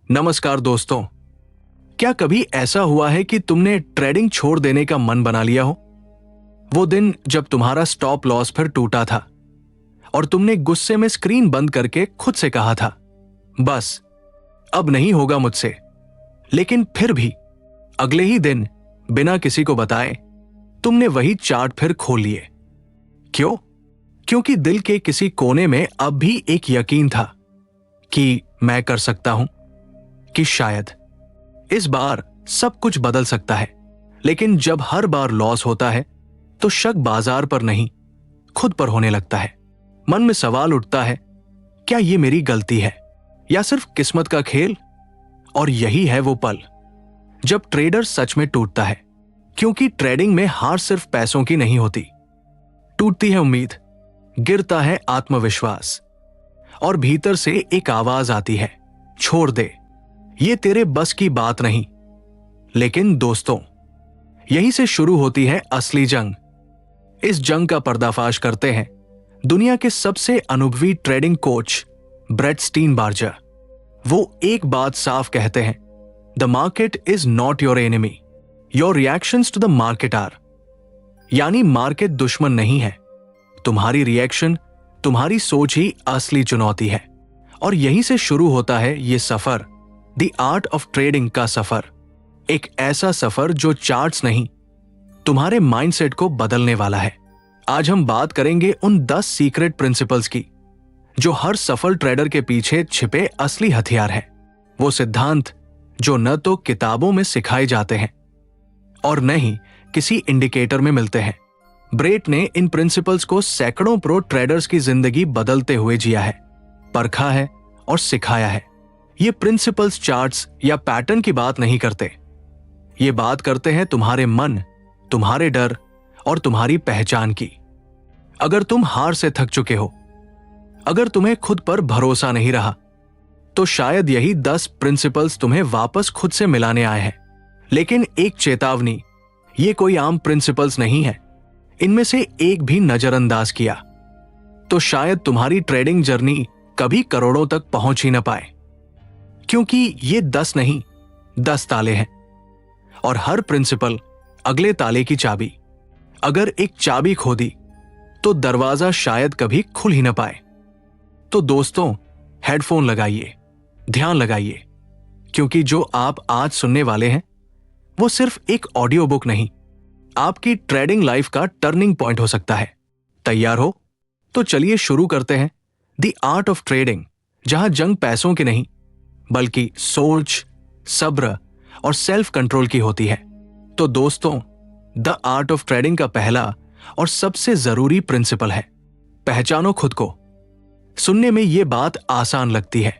नमस्कार दोस्तों। क्या कभी ऐसा हुआ है कि तुमने ट्रेडिंग छोड़ देने का मन बना लिया हो? वो दिन जब तुम्हारा स्टॉप लॉस फिर टूटा था और तुमने गुस्से में स्क्रीन बंद करके खुद से कहा था, बस अब नहीं होगा मुझसे। लेकिन फिर भी अगले ही दिन बिना किसी को बताए तुमने वही चार्ट फिर खोल लिए। क्यों? क्योंकि दिल के किसी कोने में अब भी एक यकीन था कि मैं कर सकता हूं, कि शायद इस बार सब कुछ बदल सकता है। लेकिन जब हर बार लॉस होता है तो शक बाजार पर नहीं, खुद पर होने लगता है। मन में सवाल उठता है, क्या ये मेरी गलती है या सिर्फ किस्मत का खेल? और यही है वो पल जब ट्रेडर सच में टूटता है। क्योंकि ट्रेडिंग में हार सिर्फ पैसों की नहीं होती, टूटती है उम्मीद, गिरता है आत्मविश्वास और भीतर से एक आवाज आती है, छोड़ दे, ये तेरे बस की बात नहीं। लेकिन दोस्तों, यहीं से शुरू होती है असली जंग। इस जंग का पर्दाफाश करते हैं दुनिया के सबसे अनुभवी ट्रेडिंग कोच ब्रेट स्टीनबार्जर। वो एक बात साफ कहते हैं, the market is not your enemy, your reactions to the market are. यानी मार्केट दुश्मन नहीं है, तुम्हारी रिएक्शन, तुम्हारी सोच ही असली चुनौती है। और यहीं से शुरू होता है ये सफर, द आर्ट ऑफ ट्रेडिंग का सफर। एक ऐसा सफर जो चार्ट्स नहीं, तुम्हारे माइंडसेट को बदलने वाला है। आज हम बात करेंगे उन 10 सीक्रेट प्रिंसिपल्स की जो हर सफल ट्रेडर के पीछे छिपे असली हथियार हैं। वो सिद्धांत जो न तो किताबों में सिखाए जाते हैं और न ही किसी इंडिकेटर में मिलते हैं। ब्रेट ने इन प्रिंसिपल्स को सैकड़ों प्रो ट्रेडर्स की जिंदगी बदलते हुए जिया है, परखा है और सिखाया है। ये प्रिंसिपल्स चार्ट्स या पैटर्न की बात नहीं करते, ये बात करते हैं तुम्हारे मन, तुम्हारे डर और तुम्हारी पहचान की। अगर तुम हार से थक चुके हो, अगर तुम्हें खुद पर भरोसा नहीं रहा, तो शायद यही 10 प्रिंसिपल्स तुम्हें वापस खुद से मिलाने आए हैं। लेकिन एक चेतावनी, ये कोई आम प्रिंसिपल्स नहीं है। इनमें से एक भी नजरअंदाज किया तो शायद तुम्हारी ट्रेडिंग जर्नी कभी करोड़ों तक पहुंच ही न पाए। क्योंकि ये 10 नहीं, 10 ताले हैं और हर प्रिंसिपल अगले ताले की चाबी। अगर एक चाबी खो दी तो दरवाजा शायद कभी खुल ही न पाए। तो दोस्तों, हेडफोन लगाइए, ध्यान लगाइए, क्योंकि जो आप आज सुनने वाले हैं वो सिर्फ एक ऑडियो बुक नहीं, आपकी ट्रेडिंग लाइफ का टर्निंग पॉइंट हो सकता है। तैयार हो? तो चलिए शुरू करते हैं द आर्ट ऑफ ट्रेडिंग, जहां जंग पैसों की नहीं बल्कि सोच, सब्र और सेल्फ कंट्रोल की होती है। तो दोस्तों, द आर्ट ऑफ ट्रेडिंग का पहला और सबसे जरूरी प्रिंसिपल है, पहचानो खुद को। सुनने में यह बात आसान लगती है,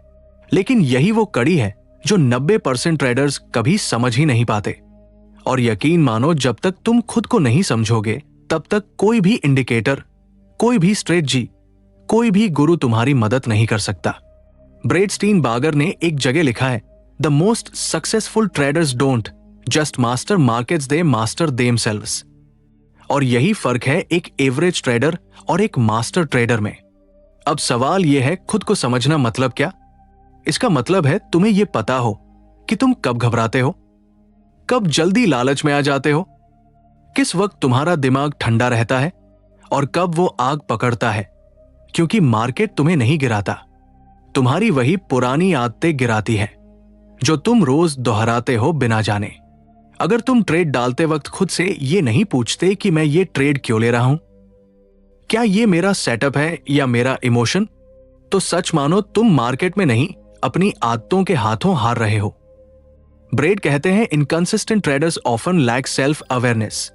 लेकिन यही वो कड़ी है जो 90% ट्रेडर्स कभी समझ ही नहीं पाते। और यकीन मानो, जब तक तुम खुद को नहीं समझोगे तब तक कोई भी इंडिकेटर, कोई भी स्ट्रेटजी, कोई भी गुरु तुम्हारी मदद नहीं कर सकता। ब्रेट स्टीनबार्जर ने एक जगह लिखा है, the most successful traders don't just master markets, they master themselves. और यही फर्क है एक एवरेज ट्रेडर और एक मास्टर ट्रेडर में। अब सवाल यह है, खुद को समझना मतलब क्या? इसका मतलब है तुम्हें यह पता हो कि तुम कब घबराते हो, कब जल्दी लालच में आ जाते हो, किस वक्त तुम्हारा दिमाग ठंडा रहता है और कब वो आग पकड़ता है। क्योंकि मार्केट तुम्हें नहीं गिराता, तुम्हारी वही पुरानी आदतें गिराती है जो तुम रोज दोहराते हो बिना जाने। अगर तुम ट्रेड डालते वक्त खुद से ये नहीं पूछते कि मैं ये ट्रेड क्यों ले रहा हूं, क्या ये मेरा सेटअप है या मेरा इमोशन, तो सच मानो तुम मार्केट में नहीं, अपनी आदतों के हाथों हार रहे हो। ब्रेट कहते हैं, inconsistent traders often lack self awareness,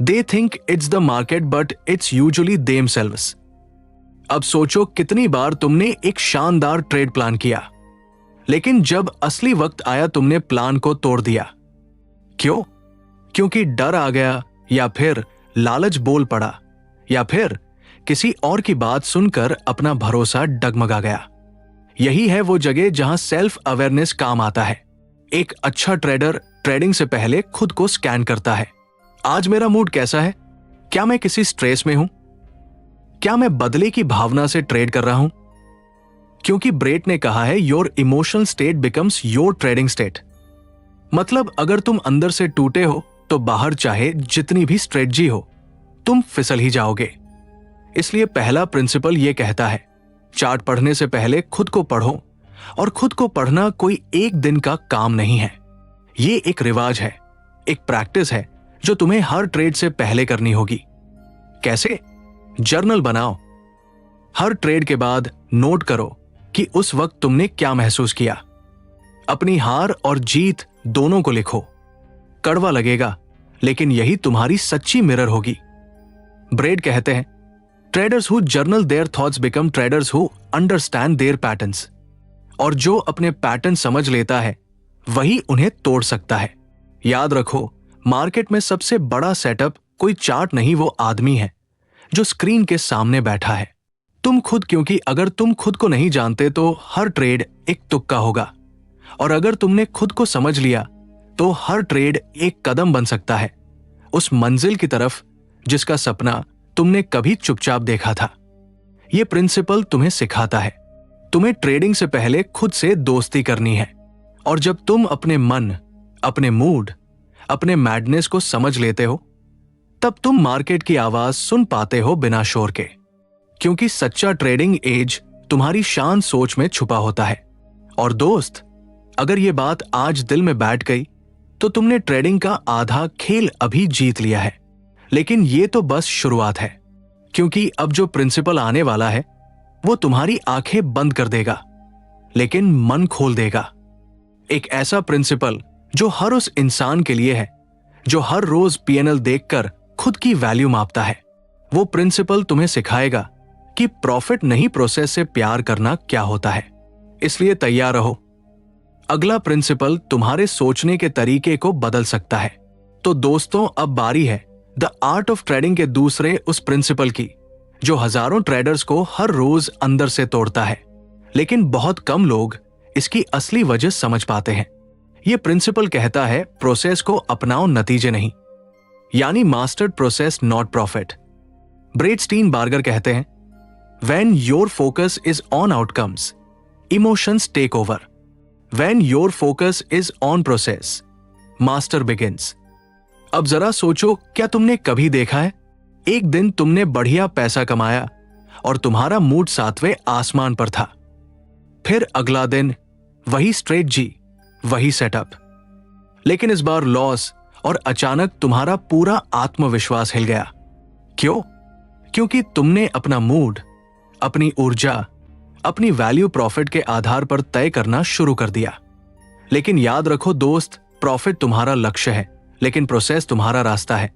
they think it's the market but it's usually themselves. अब सोचो, कितनी बार तुमने एक शानदार ट्रेड प्लान किया, लेकिन जब असली वक्त आया तुमने प्लान को तोड़ दिया। क्यों? क्योंकि डर आ गया, या फिर लालच बोल पड़ा, या फिर किसी और की बात सुनकर अपना भरोसा डगमगा गया। यही है वो जगह जहां सेल्फ अवेयरनेस काम आता है। एक अच्छा ट्रेडर ट्रेडिंग से पहले खुद को स्कैन करता है। आज मेरा मूड कैसा है? क्या मैं किसी स्ट्रेस में हूं? क्या मैं बदले की भावना से ट्रेड कर रहा हूं? क्योंकि ब्रेट ने कहा है your emotional state becomes your trading state. मतलब अगर तुम अंदर से टूटे हो तो बाहर चाहे जितनी भी स्ट्रेटजी हो तुम फिसल ही जाओगे। इसलिए पहला प्रिंसिपल यह कहता है चार्ट पढ़ने से पहले खुद को पढ़ो, और खुद को पढ़ना कोई एक दिन का काम नहीं है। ये एक रिवाज है, एक प्रैक्टिस है जो तुम्हें हर ट्रेड से पहले करनी होगी। कैसे? जर्नल बनाओ। हर ट्रेड के बाद नोट करो कि उस वक्त तुमने क्या महसूस किया। अपनी हार और जीत दोनों को लिखो। कड़वा लगेगा, लेकिन यही तुम्हारी सच्ची मिरर होगी। ब्रेड कहते हैं traders who journal their thoughts become traders who understand their patterns. और जो अपने पैटर्न समझ लेता है वही उन्हें तोड़ सकता है। याद रखो, मार्केट में सबसे बड़ा सेटअप कोई चार्ट नहीं, वो आदमी है जो स्क्रीन के सामने बैठा है, तुम खुद। क्योंकि अगर तुम खुद को नहीं जानते तो हर ट्रेड एक तुक्का होगा, और अगर तुमने खुद को समझ लिया तो हर ट्रेड एक कदम बन सकता है उस मंजिल की तरफ जिसका सपना तुमने कभी चुपचाप देखा था। यह प्रिंसिपल तुम्हें सिखाता है तुम्हें ट्रेडिंग से पहले खुद से दोस्ती करनी है। और जब तुम अपने मन, अपने मूड, अपने मैडनेस को समझ लेते हो तब तुम मार्केट की आवाज सुन पाते हो बिना शोर के। क्योंकि सच्चा ट्रेडिंग एज तुम्हारी शांत सोच में छुपा होता है। और दोस्त, अगर यह बात आज दिल में बैठ गई तो तुमने ट्रेडिंग का आधा खेल अभी जीत लिया है। लेकिन यह तो बस शुरुआत है, क्योंकि अब जो प्रिंसिपल आने वाला है वो तुम्हारी आंखें बंद कर देगा लेकिन मन खोल देगा। एक ऐसा प्रिंसिपल जो हर उस इंसान के लिए है जो हर रोज पीएनएल देखकर खुद की वैल्यू मापता है। वो प्रिंसिपल तुम्हें सिखाएगा कि प्रॉफिट नहीं, प्रोसेस से प्यार करना क्या होता है। इसलिए तैयार रहो। अगला प्रिंसिपल तुम्हारे सोचने के तरीके को बदल सकता है। तो दोस्तों, अब बारी है द आर्ट ऑफ ट्रेडिंग के दूसरे उस प्रिंसिपल की जो हजारों ट्रेडर्स को हर रोज अंदर से तोड़ता है। लेकिन बहुत कम लोग इसकी असली वजह समझ पाते हैं। यह प्रिंसिपल कहता है प्रोसेस को अपनाओ, नतीजे नहीं। यानी mastered process not profit. Brett Steenbarger कहते हैं when your focus is on outcomes, emotions take over. When your focus is on process, master begins. अब जरा सोचो, क्या तुमने कभी देखा है एक दिन तुमने बढ़िया पैसा कमाया और तुम्हारा मूड 7वें आसमान पर था, फिर अगला दिन वही स्ट्रेटजी, वही सेटअप, लेकिन इस बार लॉस, और अचानक तुम्हारा पूरा आत्मविश्वास हिल गया। क्यों? क्योंकि तुमने अपना मूड, अपनी ऊर्जा, अपनी वैल्यू प्रॉफिट के आधार पर तय करना शुरू कर दिया। लेकिन याद रखो दोस्त, प्रॉफिट तुम्हारा लक्ष्य है लेकिन प्रोसेस तुम्हारा रास्ता है।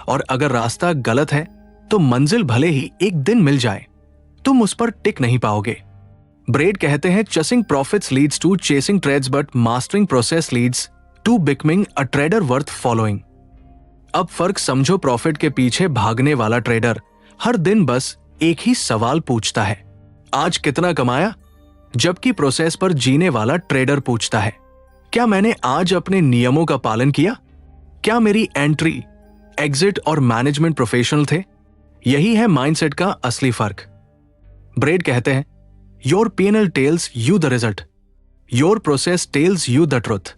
और अगर रास्ता गलत है तो मंजिल भले ही एक दिन मिल जाए, तुम उस पर टिक नहीं पाओगे। ब्रेड कहते हैं chasing profits leads to chasing trades but mastering process leads to becoming a trader worth following. अब फर्क समझो, प्रॉफिट के पीछे भागने वाला ट्रेडर हर दिन बस एक ही सवाल पूछता है, आज कितना कमाया? जबकि प्रोसेस पर जीने वाला ट्रेडर पूछता है, क्या मैंने आज अपने नियमों का पालन किया? क्या मेरी एंट्री, एग्जिट और मैनेजमेंट प्रोफेशनल थे? यही है माइंडसेट का असली फर्क। ब्रेड कहते हैं your PNL tells you the result, your process tells you the truth.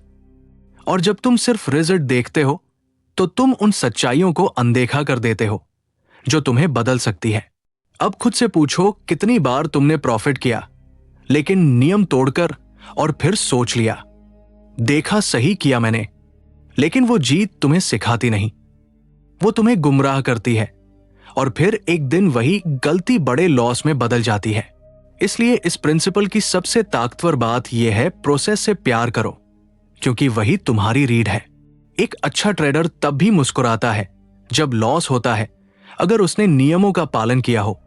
और जब तुम सिर्फ रिजल्ट देखते हो तो तुम उन सच्चाइयों को अनदेखा कर देते हो जो तुम्हें बदल सकती है। अब खुद से पूछो, कितनी बार तुमने प्रॉफिट किया लेकिन नियम तोड़कर, और फिर सोच लिया, देखा सही किया मैंने, लेकिन वो जीत तुम्हें सिखाती नहीं, वो तुम्हें गुमराह करती है, और फिर एक दिन वही गलती बड़े लॉस में बदल जाती है। इसलिए इस प्रिंसिपल की सबसे ताकतवर बात यह है, प्रोसेस से प्यार करो, क्योंकि वही तुम्हारी रीढ़ है। एक अच्छा ट्रेडर तब भी मुस्कुराता है जब लॉस होता है, अगर उसने नियमों का पालन किया हो,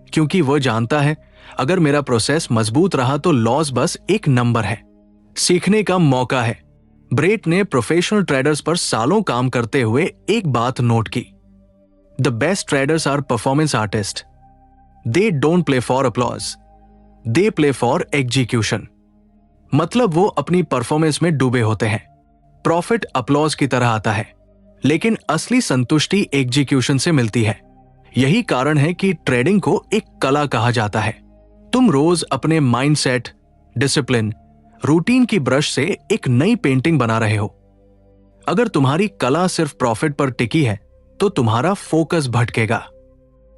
क्योंकि वह जानता है अगर मेरा प्रोसेस मजबूत रहा तो लॉस बस एक नंबर है, सीखने का मौका है। ब्रेट ने प्रोफेशनल ट्रेडर्स पर सालों काम करते हुए एक बात नोट की, the best traders are performance artist, they don't play for applause, they play for execution. मतलब वो अपनी परफॉर्मेंस में डूबे होते हैं, प्रॉफिट अपलॉज की तरह आता है, लेकिन असली संतुष्टि एग्जीक्यूशन से मिलती है। यही कारण है कि ट्रेडिंग को एक कला कहा जाता है। तुम रोज अपने माइंडसेट, डिसिप्लिन, रूटीन की ब्रश से एक नई पेंटिंग बना रहे हो। अगर तुम्हारी कला सिर्फ प्रॉफिट पर टिकी है तो तुम्हारा फोकस भटकेगा,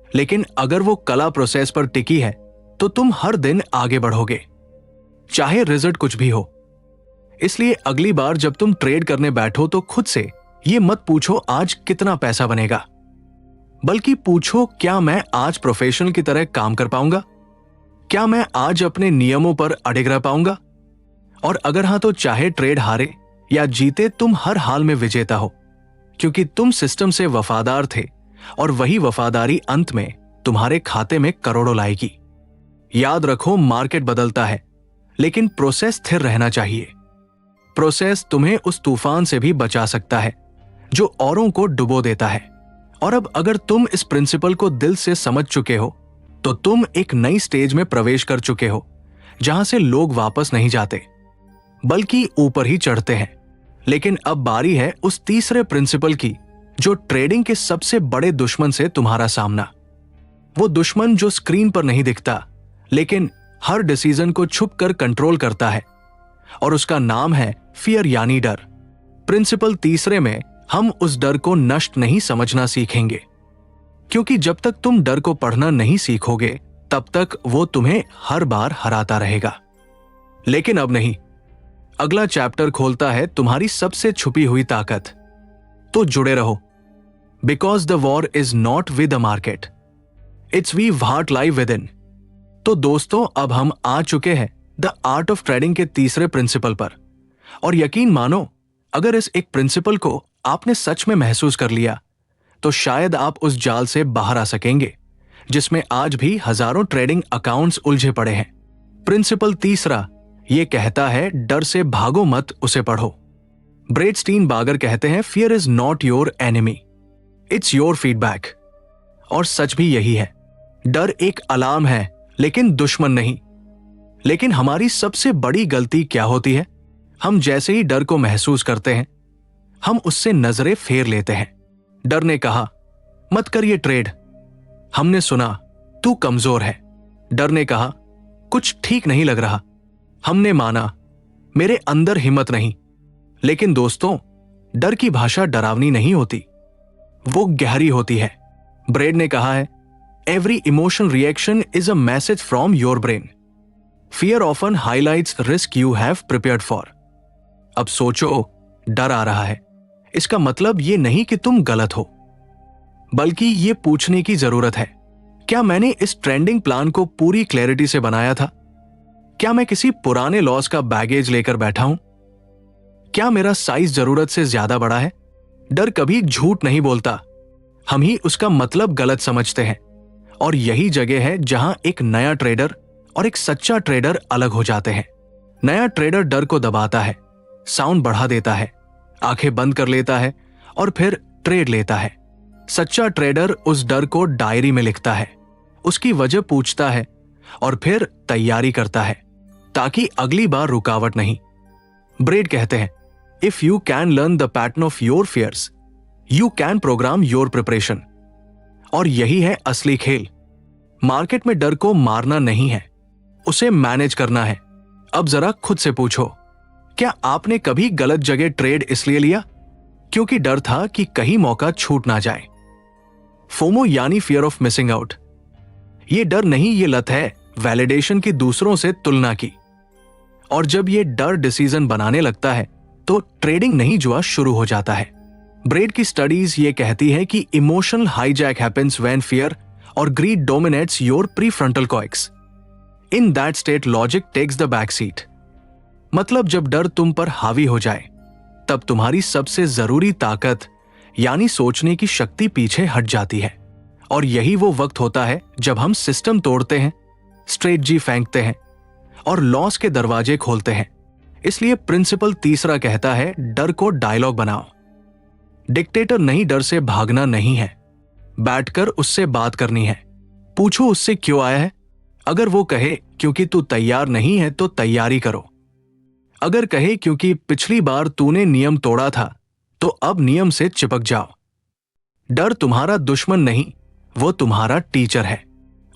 लेकिन अगर वो कला प्रोसेस पर टिकी है तो तुम हर दिन आगे बढ़ोगे, चाहे रिजल्ट कुछ भी हो। इसलिए अगली बार जब तुम ट्रेड करने बैठो तो खुद से ये मत पूछो आज कितना पैसा बनेगा, बल्कि पूछो क्या मैं आज प्रोफेशनल की तरह काम कर पाऊंगा, क्या मैं आज अपने नियमों पर अडिग रह पाऊंगा। और अगर हां तो चाहे ट्रेड हारे या जीते तुम हर हाल में विजेता हो, क्योंकि तुम सिस्टम से वफादार थे और वही वफादारी अंत में तुम्हारे खाते में करोड़ों लाएगी। याद रखो, मार्केट बदलता है लेकिन प्रोसेस स्थिर रहना चाहिए। प्रोसेस तुम्हें उस तूफान से भी बचा सकता है जो औरों को डुबो देता है। और अब अगर तुम इस प्रिंसिपल को दिल से समझ चुके हो तो तुम एक नई स्टेज में प्रवेश कर चुके हो, जहां से लोग वापस नहीं जाते बल्कि ऊपर ही चढ़ते हैं। लेकिन अब बारी है उस तीसरे प्रिंसिपल की, जो ट्रेडिंग के सबसे बड़े दुश्मन से तुम्हारा सामना। वो दुश्मन जो स्क्रीन पर नहीं दिखता लेकिन हर डिसीजन को छुप कर कंट्रोल करता है, और उसका नाम है फियर यानी डर। प्रिंसिपल तीसरे में हम उस डर को नष्ट नहीं समझना सीखेंगे, क्योंकि जब तक तुम डर को पढ़ना नहीं सीखोगे तब तक वो तुम्हें हर बार हराता रहेगा। लेकिन अब नहीं, अगला चैप्टर खोलता है तुम्हारी सबसे छुपी हुई ताकत। तो जुड़े रहो, because the war is not with the market, it's we what lie with in. तो दोस्तों, अब हम आ चुके हैं द आर्ट ऑफ ट्रेडिंग के तीसरे प्रिंसिपल पर। और यकीन मानो, अगर इस एक प्रिंसिपल को आपने सच में महसूस कर लिया तो शायद आप उस जाल से बाहर आ सकेंगे जिसमें आज भी हजारों ट्रेडिंग अकाउंट्स उलझे पड़े हैं। प्रिंसिपल तीसरा ये कहता है, डर से भागो मत, उसे पढ़ो। ब्रेट स्टीनबार्गर कहते हैं, fear is not your enemy, it's your feedback. और सच भी यही है, डर एक अलार्म है लेकिन दुश्मन नहीं। लेकिन हमारी सबसे बड़ी गलती क्या होती है? हम जैसे ही डर को महसूस करते हैं हम उससे नजरें फेर लेते हैं। डर ने कहा मत कर ये ट्रेड, हमने सुना तू कमजोर है। डर ने कहा कुछ ठीक नहीं लग रहा, हमने माना मेरे अंदर हिम्मत नहीं। लेकिन दोस्तों, डर की भाषा डरावनी नहीं होती, वो गहरी होती है। ब्रेड ने कहा है, every emotional reaction is a message from your brain, fear often highlights risk you have prepared for. अब सोचो, डर आ रहा है, इसका मतलब ये नहीं कि तुम गलत हो, बल्कि ये पूछने की जरूरत है, क्या मैंने इस ट्रेंडिंग प्लान को पूरी क्लैरिटी से बनाया था? क्या मैं किसी पुराने लॉस का बैगेज लेकर बैठा हूं? क्या मेरा साइज जरूरत से ज्यादा बड़ा है? डर कभी झूठ नहीं बोलता, हम ही उसका मतलब गलत समझते हैं। और यही जगह है जहां एक नया ट्रेडर और एक सच्चा ट्रेडर अलग हो जाते हैं। नया ट्रेडर डर को दबाता है, साउंड बढ़ा देता है, आंखें बंद कर लेता है और फिर ट्रेड लेता है। सच्चा ट्रेडर उस डर को डायरी में लिखता है, उसकी वजह पूछता है और फिर तैयारी करता है ताकि अगली बार रुकावट नहीं। ब्रेड कहते हैं, if you can learn the pattern of your fears you can program your preparation. और यही है असली खेल। मार्केट में डर को मारना नहीं है, उसे मैनेज करना है। अब जरा खुद से पूछो, क्या आपने कभी गलत जगह ट्रेड इसलिए लिया क्योंकि डर था कि कहीं मौका छूट ना जाए? फोमो यानी फियर ऑफ मिसिंग आउट। ये डर नहीं, ये लत है वैलिडेशन की, दूसरों से तुलना की। और जब ये डर डिसीजन बनाने लगता है तो ट्रेडिंग नहीं जुआ शुरू हो जाता है। ब्रेड की स्टडीज ये कहती है कि emotional hijack happens when fear और greed dominates your prefrontal cortex. In that state logic takes the back seat. मतलब जब डर तुम पर हावी हो जाए तब तुम्हारी सबसे जरूरी ताकत यानी सोचने की शक्ति पीछे हट जाती है। और यही वो वक्त होता है जब हम सिस्टम तोड़ते हैं, स्ट्रेटजी फेंकते हैं और लॉस के दरवाजे खोलते हैं। इसलिए प्रिंसिपल तीसरा कहता है, डर को डायलॉग बनाओ। डिक्टेटर नहीं, डर से भागना नहीं है, बैठकर उससे बात करनी है। पूछो उससे क्यों आया है। अगर वो कहे क्योंकि तू तैयार नहीं है तो तैयारी करो। अगर कहे क्योंकि पिछली बार तूने नियम तोड़ा था तो अब नियम से चिपक जाओ। डर तुम्हारा दुश्मन नहीं, वो तुम्हारा टीचर है।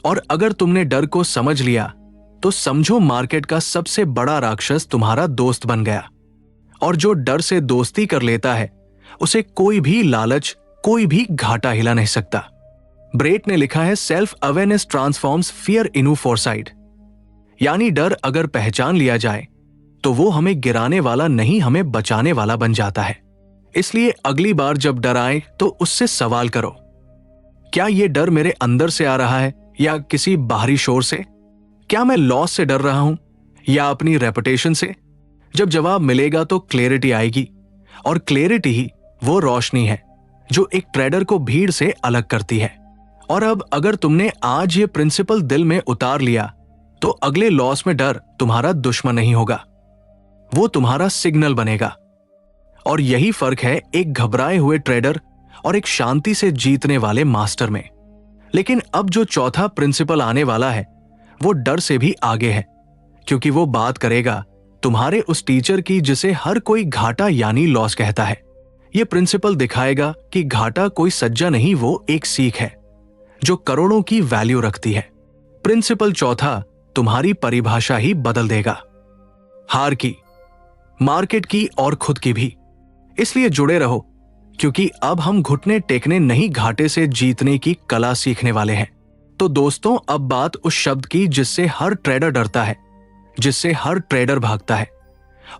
और अगर तुमने डर को समझ लिया तो समझो मार्केट का सबसे बड़ा राक्षस तुम्हारा दोस्त बन गया। और जो डर से दोस्ती कर लेता है उसे कोई भी लालच, कोई भी घाटा हिला नहीं सकता। ब्रेट ने लिखा है, सेल्फ अवेयरनेस ट्रांसफॉर्म्स फियर इनू फोरसाइट। यानी डर अगर पहचान लिया जाए तो वो हमें गिराने वाला नहीं, हमें बचाने वाला बन जाता है। इसलिए अगली बार जब डर आए तो उससे सवाल करो, क्या ये डर मेरे अंदर से आ रहा है या किसी बाहरी शोर से? क्या मैं लॉस से डर रहा हूं या अपनी रेपुटेशन से? जब जवाब मिलेगा तो क्लैरिटी आएगी, और क्लैरिटी ही वो रोशनी है जो एक ट्रेडर को भीड़ से अलग करती है। और अब अगर तुमने आज ये प्रिंसिपल दिल में उतार लिया तो अगले लॉस में डर तुम्हारा दुश्मन नहीं होगा, वो तुम्हारा सिग्नल बनेगा। और यही फर्क है एक घबराए हुए ट्रेडर और एक शांति से जीतने वाले मास्टर में। लेकिन अब जो चौथा प्रिंसिपल आने वाला है वो डर से भी आगे है, क्योंकि वो बात करेगा तुम्हारे उस टीचर की जिसे हर कोई घाटा यानी लॉस कहता है। ये प्रिंसिपल दिखाएगा कि घाटा कोई सज्जा नहीं, वो एक सीख है जो करोड़ों की वैल्यू रखती है। प्रिंसिपल चौथा तुम्हारी परिभाषा ही बदल देगा, हार की, मार्केट की और खुद की भी। इसलिए जुड़े रहो, क्योंकि अब हम घुटने टेकने नहीं, घाटे से जीतने की कला सीखने वाले हैं। तो दोस्तों, अब बात उस शब्द की जिससे हर ट्रेडर डरता है, जिससे हर ट्रेडर भागता है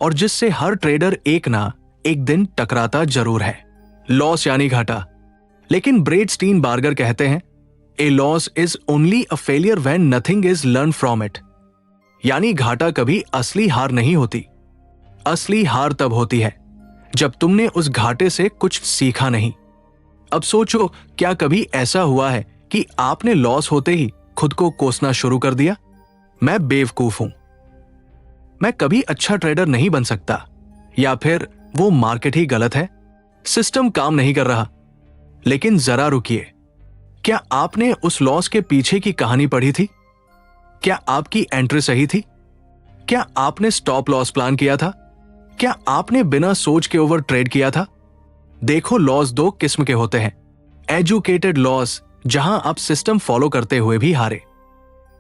और जिससे हर ट्रेडर एक ना एक दिन टकराता जरूर है, लॉस यानी घाटा। लेकिन ब्रेट स्टीनबार्गर कहते हैं, a loss is only a failure when nothing is learn from it. यानी घाटा कभी असली हार नहीं होती। असली हार तब होती है जब तुमने उस घाटे से कुछ सीखा नहीं। अब सोचो, क्या कभी ऐसा हुआ है कि आपने लॉस होते ही खुद को कोसना शुरू कर दिया? मैं बेवकूफ हूं, मैं कभी अच्छा ट्रेडर नहीं बन सकता, या फिर वो मार्केट ही गलत है, सिस्टम काम नहीं कर रहा। लेकिन जरा रुकिए, क्या आपने उस लॉस के पीछे की कहानी पढ़ी थी? क्या आपकी एंट्री सही थी? क्या आपने स्टॉप लॉस प्लान किया था? क्या आपने बिना सोच के ओवर ट्रेड किया था? देखो, लॉस दो किस्म के होते हैं। एजुकेटेड लॉस, जहां आप सिस्टम फॉलो करते हुए भी हारे।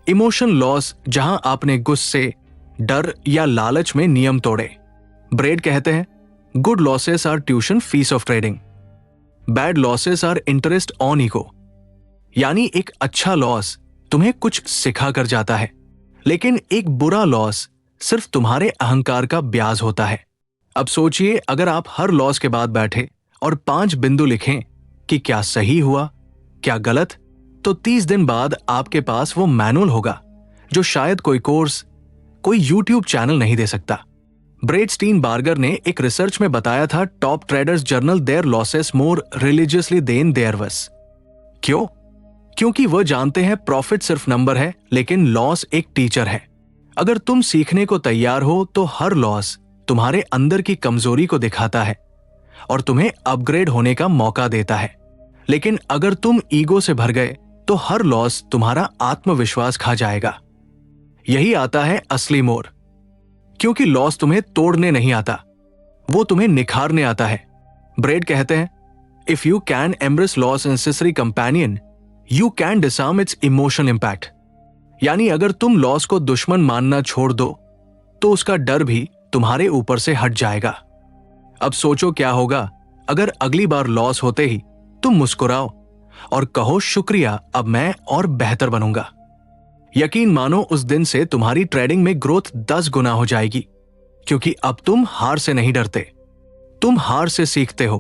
इमोशन लॉस, जहां आपने गुस्से, डर या लालच में नियम तोड़े। ब्रेड कहते हैं, good losses are tuition fees of trading, bad losses are interest on ego. यानी एक अच्छा लॉस तुम्हें कुछ सिखा कर जाता है, लेकिन एक बुरा लॉस सिर्फ तुम्हारे अहंकार का ब्याज होता है। अब सोचिए, अगर आप हर लॉस के बाद बैठे और 5 बिंदु लिखें कि क्या सही हुआ, क्या गलत, तो 30 दिन बाद आपके पास वो मैनुअल होगा जो शायद कोई कोर्स, कोई यूट्यूब चैनल नहीं दे सकता। ब्रेट स्टीनबार्गर ने एक रिसर्च में बताया था, top traders journal their losses more religiously than their wins. क्यों? क्योंकि वह जानते हैं प्रॉफिट सिर्फ नंबर है, लेकिन लॉस एक टीचर है। अगर तुम सीखने को तैयार हो तो हर लॉस तुम्हारे अंदर की कमजोरी को दिखाता है और तुम्हें अपग्रेड होने का मौका देता है। लेकिन अगर तुम ईगो से भर गए तो हर लॉस तुम्हारा आत्मविश्वास खा जाएगा। यही आता है असली मोड़, क्योंकि लॉस तुम्हें तोड़ने नहीं आता, वो तुम्हें निखारने आता है। ब्रेड कहते हैं, if you can embrace loss necessary companion, you can disarm it's emotional impact. यानी अगर तुम लॉस को दुश्मन मानना छोड़ दो तो उसका डर भी तुम्हारे ऊपर से हट जाएगा। अब सोचो, क्या होगा अगर अगली बार लॉस होते ही तुम मुस्कुराओ और कहो, शुक्रिया, अब मैं और बेहतर बनूंगा। यकीन मानो, उस दिन से तुम्हारी ट्रेडिंग में ग्रोथ 10 गुना हो जाएगी, क्योंकि अब तुम हार से नहीं डरते, तुम हार से सीखते हो।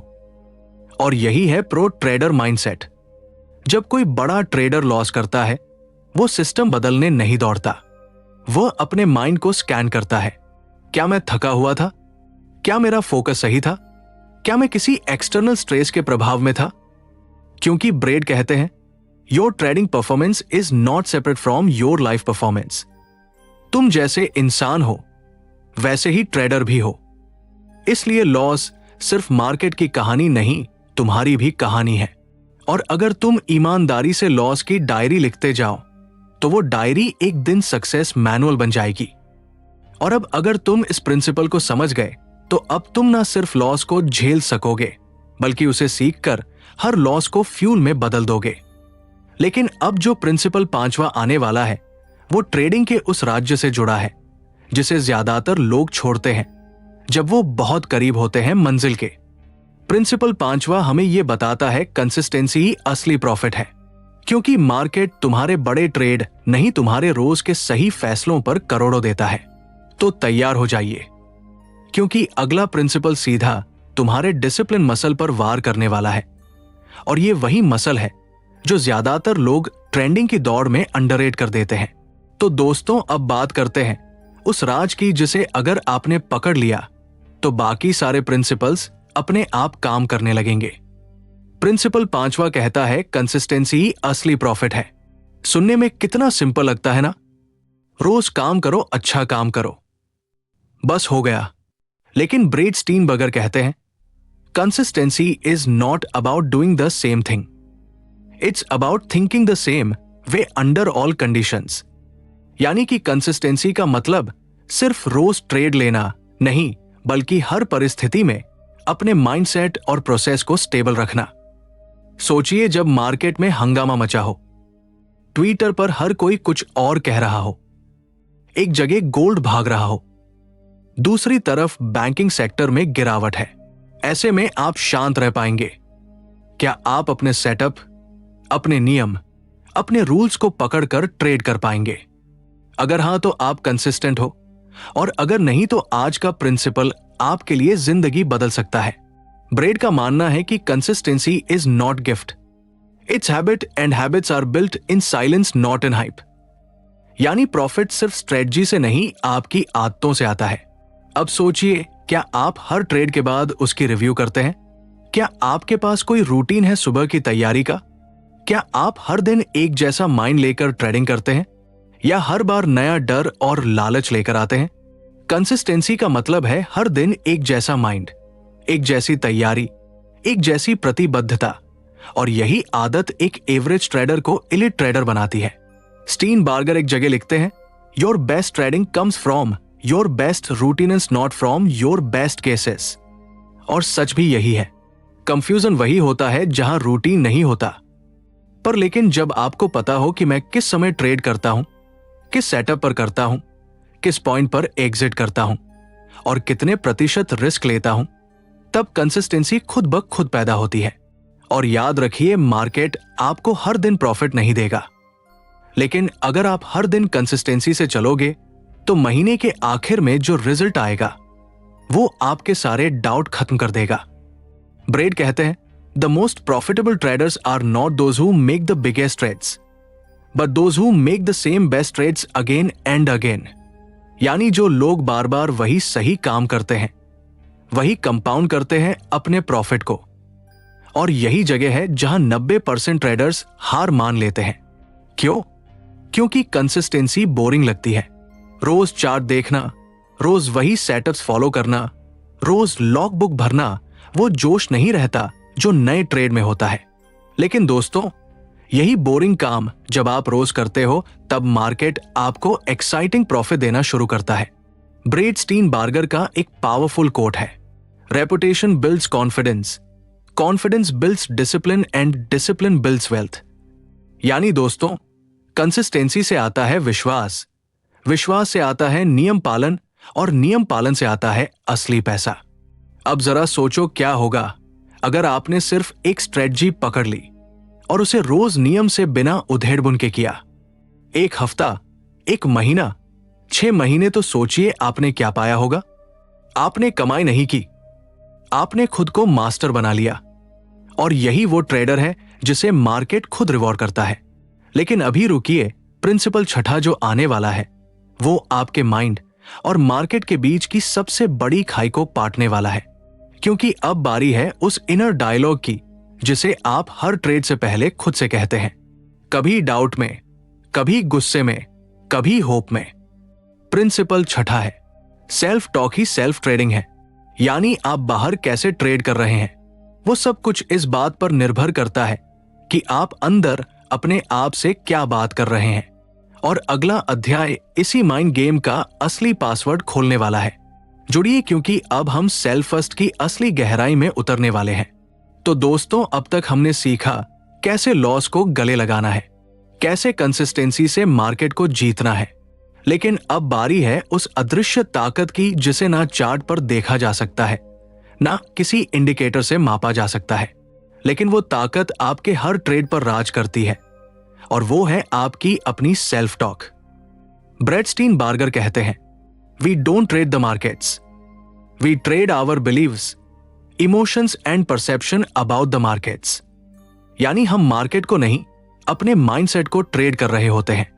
और यही है प्रो ट्रेडर माइंडसेट। जब कोई बड़ा ट्रेडर लॉस करता है, वो सिस्टम बदलने नहीं दौड़ता, वह अपने माइंड को स्कैन करता है। क्या मैं थका हुआ था? क्या मेरा फोकस सही था? क्या मैं किसी एक्सटर्नल स्ट्रेस के प्रभाव में था? क्योंकि ब्रेड कहते हैं, your trading performance is not separate from your life performance. तुम जैसे इंसान हो वैसे ही ट्रेडर भी हो। इसलिए लॉस सिर्फ मार्केट की कहानी नहीं, तुम्हारी भी कहानी है। और अगर तुम ईमानदारी से लॉस की डायरी लिखते जाओ तो वो डायरी एक दिन सक्सेस मैनुअल बन जाएगी। और अब अगर तुम इस प्रिंसिपल को समझ गए तो अब तुम ना सिर्फ लॉस को झेल सकोगे, बल्कि उसे सीखकर हर लॉस को फ्यूल में बदल दोगे। लेकिन अब जो प्रिंसिपल 5वां आने वाला है वो ट्रेडिंग के उस राज्य से जुड़ा है जिसे ज्यादातर लोग छोड़ते हैं जब वो बहुत करीब होते हैं मंजिल के। प्रिंसिपल 5वां हमें यह बताता है कंसिस्टेंसी ही असली प्रॉफिट है, क्योंकि मार्केट तुम्हारे बड़े ट्रेड नहीं, तुम्हारे रोज के सही फैसलों पर करोड़ों देता है। तो तैयार हो जाइए, क्योंकि अगला प्रिंसिपल सीधा तुम्हारे डिसिप्लिन मसल पर वार करने वाला है। और ये वही मसल है जो ज्यादातर लोग ट्रेंडिंग की दौड़ में अंडररेट कर देते हैं। तो दोस्तों, अब बात करते हैं उस राज की जिसे अगर आपने पकड़ लिया तो बाकी सारे प्रिंसिपल्स अपने आप काम करने लगेंगे। प्रिंसिपल 5वां कहता है कंसिस्टेंसी ही असली प्रॉफिट है। सुनने में कितना सिंपल लगता है ना? रोज काम करो, अच्छा काम करो, बस हो गया। लेकिन ब्रेट स्टीनबर्गर कहते हैं consistency is not about doing the same thing, it's about thinking the same way under all conditions. यानी कि कंसिस्टेंसी का मतलब सिर्फ रोज ट्रेड लेना नहीं, बल्कि हर परिस्थिति में अपने माइंडसेट और प्रोसेस को स्टेबल रखना। सोचिए, जब मार्केट में हंगामा मचा हो, ट्विटर पर हर कोई कुछ और कह रहा हो, एक जगह गोल्ड भाग रहा हो, दूसरी तरफ बैंकिंग सेक्टर में गिरावट है, ऐसे में आप शांत रह पाएंगे? क्या आप अपने सेटअप, अपने नियम, अपने रूल्स को पकड़कर ट्रेड कर पाएंगे? अगर हां तो आप कंसिस्टेंट हो, और अगर नहीं तो आज का प्रिंसिपल आपके लिए जिंदगी बदल सकता है। ब्रेड का मानना है कि consistency is not gift, it's habit and habits are built in silence not in hype. यानी प्रॉफिट सिर्फ स्ट्रेटजी से नहीं, आपकी आदतों से आता है। अब सोचिए, क्या आप हर ट्रेड के बाद उसकी रिव्यू करते हैं? क्या आपके पास कोई रूटीन है सुबह की तैयारी का? क्या आप हर दिन एक जैसा माइंड लेकर ट्रेडिंग करते हैं, या हर बार नया डर और लालच लेकर आते हैं? कंसिस्टेंसी का मतलब है हर दिन एक जैसा माइंड, एक जैसी तैयारी, एक जैसी प्रतिबद्धता, और यही आदत एक एवरेज ट्रेडर को एलीट ट्रेडर बनाती है। स्टीनबर्गर एक जगह लिखते हैं, your best trading comes from your best routines, not from your best cases. और सच भी यही है। कंफ्यूजन वही होता है जहां रूटीन नहीं होता। पर लेकिन जब आपको पता हो कि मैं किस समय ट्रेड करता हूं, किस सेटअप पर करता हूं, किस पॉइंट पर एग्जिट करता हूं और कितने प्रतिशत रिस्क लेता हूं, तब कंसिस्टेंसी खुद ब खुद पैदा होती है। और याद रखिए, मार्केट आपको हर दिन प्रॉफिट नहीं देगा, लेकिन अगर आप हर दिन कंसिस्टेंसी से चलोगे तो महीने के आखिर में जो रिजल्ट आएगा वो आपके सारे डाउट खत्म कर देगा। ब्रेड कहते हैं the most profitable traders are not those who make the biggest trades, but those who make the same best trades again and again. यानी जो लोग बार बार वही सही काम करते हैं, वही कंपाउंड करते हैं अपने प्रॉफिट को। और यही जगह है जहां 90% ट्रेडर्स हार मान लेते हैं। क्यों? क्योंकि कंसिस्टेंसी बोरिंग लगती है। रोज चार्ट देखना, रोज वही सेटअप्स फॉलो करना, रोज लॉग बुक भरना, वो जोश नहीं रहता जो नए ट्रेड में होता है। लेकिन दोस्तों, यही बोरिंग काम जब आप रोज करते हो, तब मार्केट आपको एक्साइटिंग प्रॉफिट देना शुरू करता है। ब्रेट स्टीनबर्गर का एक पावरफुल कोट है, reputation builds confidence, confidence builds discipline and discipline builds wealth. यानी दोस्तों, कंसिस्टेंसी से आता है विश्वास, विश्वास से आता है नियम पालन, और नियम पालन से आता है असली पैसा। अब जरा सोचो, क्या होगा अगर आपने सिर्फ एक स्ट्रेटजी पकड़ ली और उसे रोज नियम से बिना उधेड़-बुन के किया। एक हफ्ता, एक महीना, 6 महीने, तो सोचिए आपने क्या पाया होगा। आपने कमाई नहीं की, आपने खुद को मास्टर बना लिया। और यही वो ट्रेडर है जिसे मार्केट खुद रिवॉर्ड करता है। लेकिन अभी रुकिए, प्रिंसिपल छठा जो आने वाला है वो आपके माइंड और मार्केट के बीच की सबसे बड़ी खाई को पाटने वाला है। क्योंकि अब बारी है उस इनर डायलॉग की जिसे आप हर ट्रेड से पहले खुद से कहते हैं, कभी डाउट में, कभी गुस्से में, कभी होप में। प्रिंसिपल छठा है, सेल्फ टॉक ही सेल्फ ट्रेडिंग है। यानी आप बाहर कैसे ट्रेड कर रहे हैं, वो सब कुछ इस बात पर निर्भर करता है कि आप अंदर अपने आप से क्या बात कर रहे हैं। और अगला अध्याय इसी माइंड गेम का असली पासवर्ड खोलने वाला है। जुड़िए, क्योंकि अब हम सेल्फ फर्स्ट की असली गहराई में उतरने वाले हैं। तो दोस्तों, अब तक हमने सीखा कैसे लॉस को गले लगाना है, कैसे कंसिस्टेंसी से मार्केट को जीतना है। लेकिन अब बारी है उस अदृश्य ताकत की जिसे ना चार्ट पर देखा जा सकता है, ना किसी इंडिकेटर से मापा जा सकता है, लेकिन वो ताकत आपके हर ट्रेड पर राज करती है, और वो है आपकी अपनी self talk. Brett Steenbarger कहते हैं, we don't trade the markets, we trade our beliefs, emotions and perception about the markets. यानी हम मार्केट को नहीं, अपने माइंडसेट को ट्रेड कर रहे होते हैं।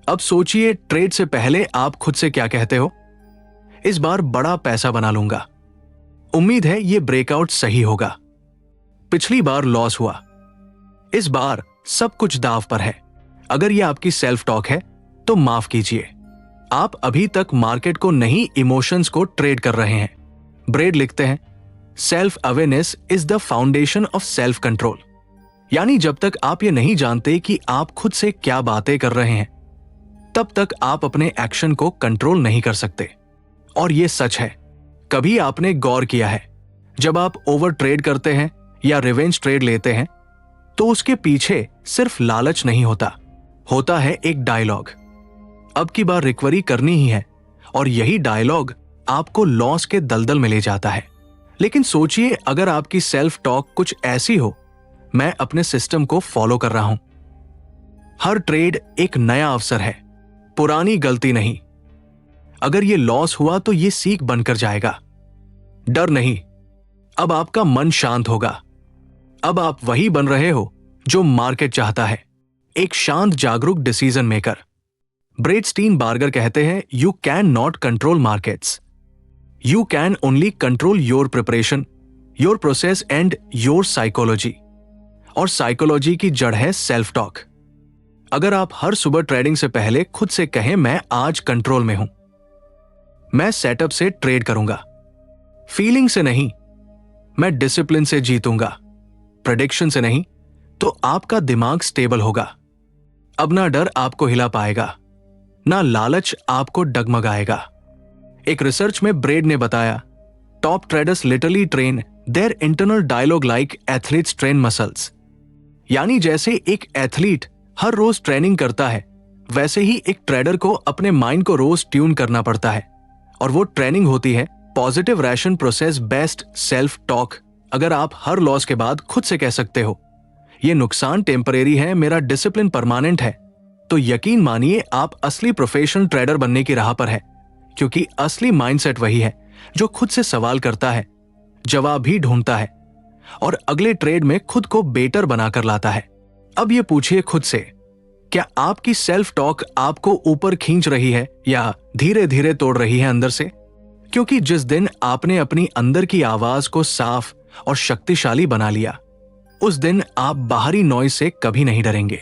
अब सोचिए, ट्रेड से पहले आप खुद से क्या कहते हो? इस बार बड़ा पैसा बना लूंगा, उम्मीद है ये ब्रेकआउट सही होगा। पिछली बार लॉस हुआ, इस बार सब कुछ दांव पर है। अगर ये आपकी सेल्फ टॉक है तो माफ कीजिए, आप अभी तक मार्केट को नहीं, इमोशंस को ट्रेड कर रहे हैं। ब्रेड लिखते हैं, self awareness is the foundation of self control. यानी जब तक आप ये नहीं जानते कि आप खुद से क्या बातें कर रहे हैं, तब तक आप अपने एक्शन को कंट्रोल नहीं कर सकते। और ये सच है। कभी आपने गौर किया है, जब आप ओवर ट्रेड करते हैं या रिवेंज ट्रेड लेते हैं, तो उसके पीछे सिर्फ लालच नहीं होता, होता है एक डायलॉग। अब की बार रिकवरी करनी ही है, और यही डायलॉग आपको लॉस के दलदल में ले जाता है। लेकिन सोचिए, अगर आपकी सेल्फ टॉक कुछ ऐसी हो, मैं अपने सिस्टम को फॉलो कर रहा हूं, हर ट्रेड एक नया अवसर है, पुरानी गलती नहीं। अगर ये लॉस हुआ तो ये सीख बनकर जाएगा, डर नहीं। अब आपका मन शांत होगा। अब आप वही बन रहे हो जो मार्केट चाहता है, एक शांत जागरूक decision maker. Brett Steenbarger कहते हैं, you can not control markets, you can only control your preparation, your process and your psychology. और साइकोलॉजी की जड़ है सेल्फ टॉक। अगर आप हर सुबह ट्रेडिंग से पहले खुद से कहें, मैं आज कंट्रोल में हूं, मैं सेटअप से ट्रेड करूंगा, फीलिंग से नहीं, मैं डिसिप्लिन से जीतूंगा, प्रेडिक्शन से नहीं, तो आपका दिमाग स्टेबल होगा। अब ना डर आपको हिला पाएगा, ना लालच आपको डगमगाएगा। एक रिसर्च में ब्रेड ने बताया, top traders literally train their internal dialogue like athletes train muscles. यानी जैसे एक एथलीट हर रोज ट्रेनिंग करता है, वैसे ही एक ट्रेडर को अपने माइंड को रोज ट्यून करना पड़ता है, और वो ट्रेनिंग होती है positive ration process best self talk. अगर आप हर लॉस के बाद खुद से कह सकते हो, ये नुकसान टेम्परेरी है, मेरा डिसिप्लिन परमानेंट है, तो यकीन मानिए आप असली प्रोफेशनल ट्रेडर बनने की राह पर है। क्योंकि असली माइंडसेट वही है जो खुद से सवाल करता है, जवाब भी ढूंढता है, और अगले ट्रेड में खुद को बेटर बनाकर लाता है। अब ये पूछिए खुद से, क्या आपकी सेल्फ टॉक आपको ऊपर खींच रही है या धीरे धीरे तोड़ रही है अंदर से? क्योंकि जिस दिन आपने अपनी अंदर की आवाज को साफ और शक्तिशाली बना लिया, उस दिन आप बाहरी नॉइज से कभी नहीं डरेंगे।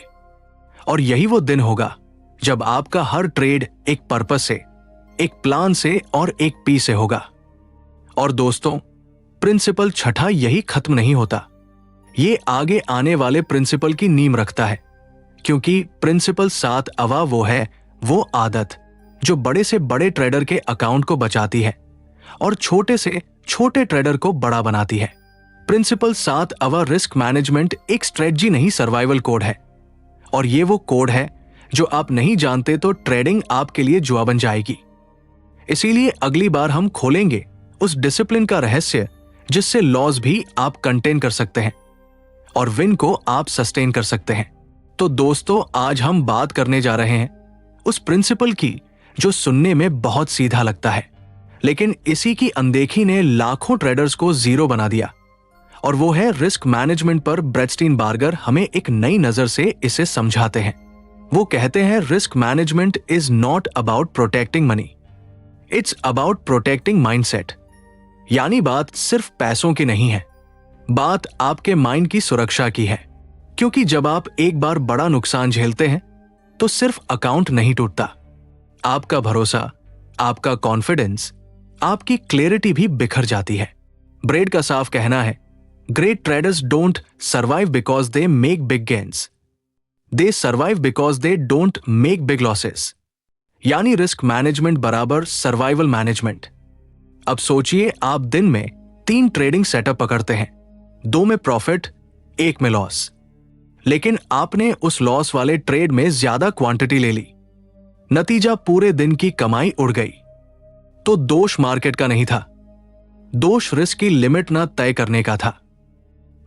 और यही वो दिन होगा जब आपका हर ट्रेड एक पर्पस से, एक प्लान से और एक पी से होगा। और दोस्तों, प्रिंसिपल छठा यही खत्म नहीं होता, ये आगे आने वाले प्रिंसिपल की नींव रखता है। क्योंकि प्रिंसिपल 7 अवा वो है, वो आदत जो बड़े से बड़े ट्रेडर के अकाउंट को बचाती है और छोटे से छोटे ट्रेडर को बड़ा बनाती है। प्रिंसिपल 7 अवा रिस्क मैनेजमेंट एक स्ट्रेटजी नहीं, सर्वाइवल कोड है। और ये वो कोड है जो आप नहीं जानते तो ट्रेडिंग आपके लिए जुआ बन जाएगी। इसीलिए अगली बार हम खोलेंगे उस डिसिप्लिन का रहस्य जिससे लॉस भी आप कंटेन कर सकते हैं और विन को आप सस्टेन कर सकते हैं। तो दोस्तों, आज हम बात करने जा रहे हैं उस प्रिंसिपल की जो सुनने में बहुत सीधा लगता है, लेकिन इसी की अनदेखी ने लाखों ट्रेडर्स को जीरो बना दिया, और वो है रिस्क मैनेजमेंट। पर ब्रेट स्टीन बार्गर हमें एक नई नजर से इसे समझाते हैं। वो कहते हैं, risk management is not about protecting money, it's about protecting mindset. यानी बात सिर्फ पैसों की नहीं है, बात आपके माइंड की सुरक्षा की है। क्योंकि जब आप एक बार बड़ा नुकसान झेलते हैं तो सिर्फ अकाउंट नहीं टूटता, आपका भरोसा, आपका कॉन्फिडेंस, आपकी क्लैरिटी भी बिखर जाती है। ब्रेड का साफ कहना है, great traders don't survive because they make big gains, they survive because they don't make big losses. यानी रिस्क मैनेजमेंट बराबर सर्वाइवल मैनेजमेंट। अब सोचिए, आप दिन में 3 ट्रेडिंग सेटअप पकड़ते हैं, 2 में प्रॉफिट, 1 में लॉस। लेकिन आपने उस लॉस वाले ट्रेड में ज्यादा क्वांटिटी ले ली। नतीजा पूरे दिन की कमाई उड़ गई। तो दोष मार्केट का नहीं था, दोष रिस्क की लिमिट ना तय करने का था।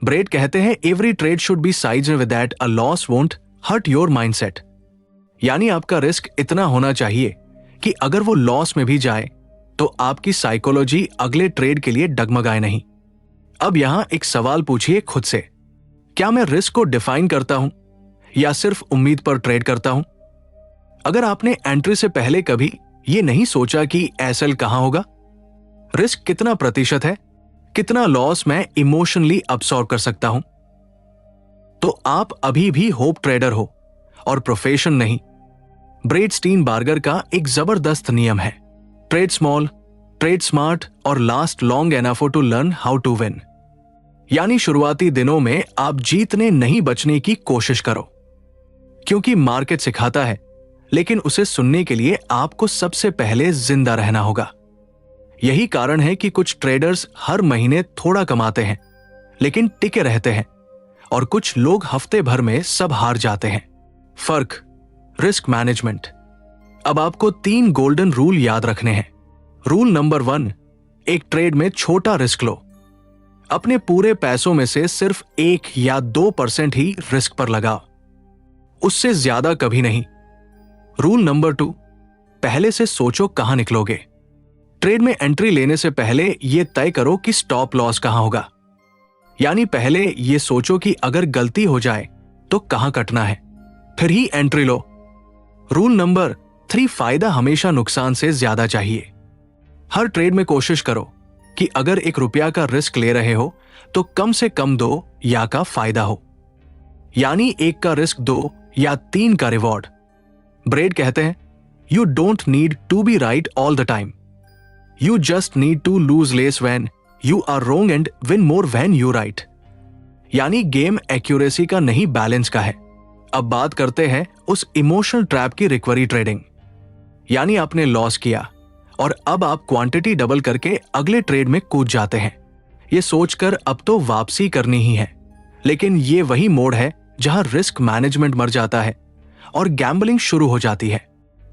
ब्रेट कहते हैं every trade should be sized with that a loss won't hurt your mindset. यानी आपका रिस्क इतना होना चाहिए कि अगर वो लॉस में भी जाए तो आपकी साइकोलॉजी अगले ट्रेड के लिए डगमगाए नहीं। अब यहां एक सवाल पूछिए खुद से, क्या मैं रिस्क को डिफाइन करता हूं या सिर्फ उम्मीद पर ट्रेड करता हूं? अगर आपने एंट्री से पहले कभी यह नहीं सोचा कि एसएल कहां होगा, रिस्क कितना प्रतिशत है, कितना लॉस मैं इमोशनली अब्सॉर्ब कर सकता हूं, तो आप अभी भी होप ट्रेडर हो और प्रोफेशन नहीं। ब्रेट स्टीनबार्गर का एक जबरदस्त नियम है, ट्रेड स्मॉल, ट्रेड स्मार्ट और last long enough to learn how to win. यानी शुरुआती दिनों में आप जीतने नहीं बचने की कोशिश करो, क्योंकि मार्केट सिखाता है, लेकिन उसे सुनने के लिए आपको सबसे पहले जिंदा रहना होगा। यही कारण है कि कुछ ट्रेडर्स हर महीने थोड़ा कमाते हैं लेकिन टिके रहते हैं, और कुछ लोग हफ्ते भर में सब हार जाते हैं। फर्क, रिस्क मैनेजमेंट। अब आपको 3 गोल्डन रूल याद रखने हैं। रूल नंबर 1, एक ट्रेड में छोटा रिस्क लो। अपने पूरे पैसों में से सिर्फ 1 या 2% ही रिस्क पर लगाओ, उससे ज्यादा कभी नहीं। रूल नंबर 2, पहले से सोचो कहां निकलोगे। ट्रेड में एंट्री लेने से पहले यह तय करो कि स्टॉप लॉस कहां होगा। यानी पहले यह सोचो कि अगर गलती हो जाए तो कहां कटना है, फिर ही एंट्री लो। रूल नंबर 3, फायदा हमेशा नुकसान से ज्यादा चाहिए। हर ट्रेड में कोशिश करो कि अगर ₹1 का रिस्क ले रहे हो तो कम से कम 2 या का फायदा हो, यानी 1 का रिस्क 2 या 3 का रिवॉर्ड। ब्रेट कहते हैं you don't need to be right all the time, you just need to lose less when you are wrong and win more when you right. यानी गेम एक्यूरेसी का नहीं, बैलेंस का है। अब बात करते हैं उस इमोशनल ट्रैप की, रिकवरी ट्रेडिंग। यानी आपने लॉस किया और अब आप क्वांटिटी डबल करके अगले ट्रेड में कूद जाते हैं, ये सोचकर अब तो वापसी करनी ही है। लेकिन ये वही मोड़ है जहां रिस्क मैनेजमेंट मर जाता है और गैम्बलिंग शुरू हो जाती है।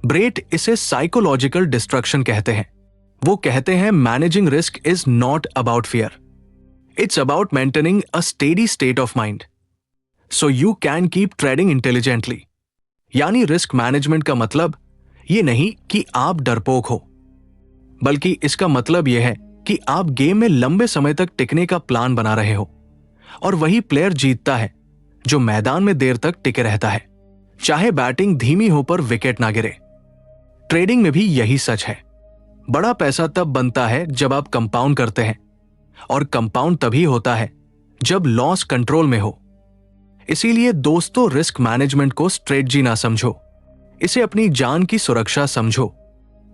ब्रेट इसे साइकोलॉजिकल डिस्ट्रक्शन कहते हैं। वो कहते हैं managing risk is not about fear, it's about maintaining a steady state of mind so you can keep trading intelligently. यानी रिस्क मैनेजमेंट का मतलब ये नहीं कि आप डरपोक हो, बल्कि इसका मतलब यह है कि आप गेम में लंबे समय तक टिकने का प्लान बना रहे हो, और वही प्लेयर जीतता है जो मैदान में देर तक टिके रहता है, चाहे बैटिंग धीमी हो पर विकेट ना गिरे। ट्रेडिंग में भी यही सच है। बड़ा पैसा तब बनता है जब आप कंपाउंड करते हैं, और कंपाउंड तभी होता है जब लॉस कंट्रोल में हो। इसीलिए दोस्तों, रिस्क मैनेजमेंट को स्ट्रेटजी ना समझो, इसे अपनी जान की सुरक्षा समझो।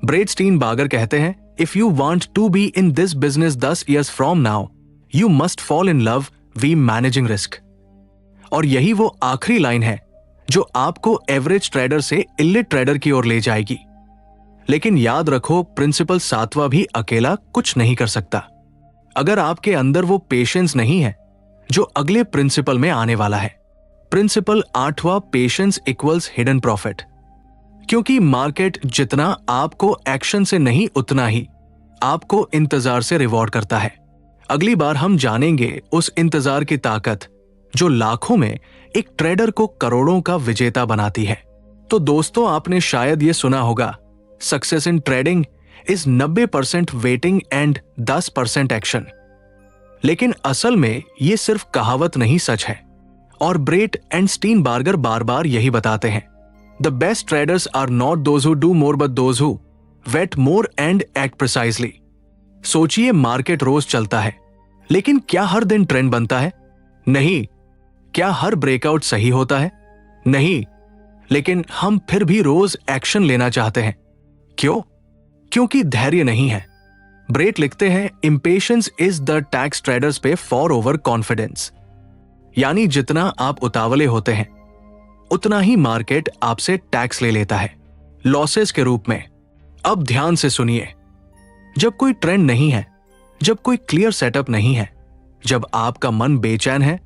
ब्रेट स्टीनबार्गर कहते हैं if you want to be in this business 10 years from now, you must fall in love we managing risk. और यही वो आखिरी लाइन है जो आपको एवरेज ट्रेडर से इलिट ट्रेडर की ओर ले जाएगी। लेकिन याद रखो, प्रिंसिपल 7वां भी अकेला कुछ नहीं कर सकता। अगर आपके अंदर वो पेशेंस नहीं है जो अगले प्रिंसिपल में आने वाला है। प्रिंसिपल 8वां, पेशेंस इक्वल्स हिडन प्रॉफिट। क्योंकि मार्केट जितना आपको एक्शन से नहीं, उतना ही आपको इंतजार से रिवॉर्ड करता है। अगली बार हम जानेंगे उस इंतजार की ताकत जो लाखों में एक ट्रेडर को करोड़ों का विजेता बनाती है। तो दोस्तों, आपने शायद ये सुना होगा, success in trading is 90% waiting and 10% action. लेकिन असल में ये सिर्फ कहावत नहीं, सच है। और ब्रेट एंड स्टीनबार्गर बार बार यही बताते हैं, the best traders are not those who do more but those who wait more and act precisely. सोचिए, मार्केट रोज चलता है, लेकिन क्या हर दिन ट्रेंड बनता है? नहीं। क्या हर ब्रेकआउट सही होता है? नहीं। लेकिन हम फिर भी रोज एक्शन लेना चाहते हैं। क्यों? क्योंकि धैर्य नहीं है। ब्रेट लिखते हैं impatience is the tax traders पे फॉर ओवर कॉन्फिडेंस। यानी जितना आप उतावले होते हैं उतना ही मार्केट आपसे टैक्स ले लेता है, लॉसेस के रूप में। अब ध्यान से सुनिए, जब कोई ट्रेंड नहीं है, जब कोई क्लियर सेटअप नहीं है, जब आपका मन बेचैन है,